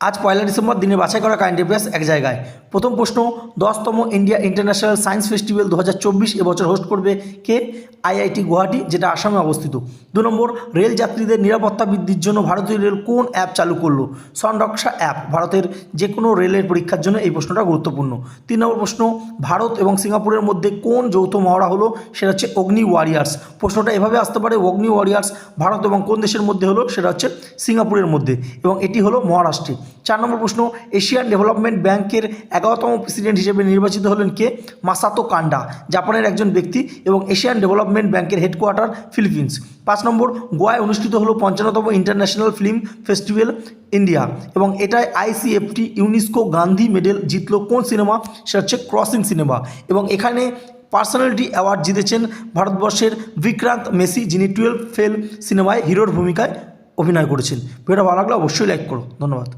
আজ 1 ডিসেম্বর দিনে বাছাই করা কারেন্ট অ্যাফেয়ার্স এক জায়গায়। প্রথম প্রশ্ন, 10তম ইন্ডিয়া ইন্টারন্যাশনাল সায়েন্স ফেস্টিভ্যাল 2024 এবছর হোস্ট করবে কে? আইআইটি গুয়াহাটি, যেটা আসামে অবস্থিত। 2 নম্বর, রেল যাত্রীদের নিরাপত্তা বৃদ্ধির জন্য ভারতীয় রেল কোন অ্যাপ চালু করলো? সনরক্ষা অ্যাপ। ভারতের যে কোনো রেলের পরীক্ষার জন্য এই প্রশ্নটা গুরুত্বপূর্ণ। 3 নম্বর প্রশ্ন, ভারত এবং সিঙ্গাপুরের মধ্যে কোন যৌথ মহড়া হলো? সেটা হচ্ছে অগ্নি ওয়ারিয়ার্স। প্রশ্নটা এভাবে আসতে পারে, অগ্নি ওয়ারিয়ার্স ভারত এবং কোন দেশের মধ্যে হলো? সেটা হচ্ছে সিঙ্গাপুরের মধ্যে, এবং এটি হলো মহারাষ্ট্রে। 4 নম্বর প্রশ্ন, এশিয়ান ডেভেলপমেন্ট ব্যাংকের 11তম প্রেসিডেন্ট হিসেবে নির্বাচিত হলেন কে? মাসাতো কান্ডা, জাপানের একজন ব্যক্তি, এবং এশিয়ান ডেভেলপমেন্ট ব্যাংকের হেডকোয়ার্টার ফিলিপিন্স। 5 নম্বর, গোয়ায় অনুষ্ঠিত হলো 55তম ইন্টারন্যাশনাল ফিল্ম ফেস্টিভ্যাল ইন্ডিয়া, এবং এটায় আইসিএফটি ইউনেস্কো গান্ধী মেডেল জিতলো কোন সিনেমা? সেটা হচ্ছে ক্রসিং সিনেমা, এবং এখানে পার্সোনালিটি অ্যাওয়ার্ড জিতেছেন ভারতবর্ষের বিক্রান্ত মেসি, যিনি 12 ফেল সিনেমায় হিরোর ভূমিকায় অভিনয় করেছেন। ভিডিওটা ভালো লাগলে অবশ্যই লাইক করো। ধন্যবাদ।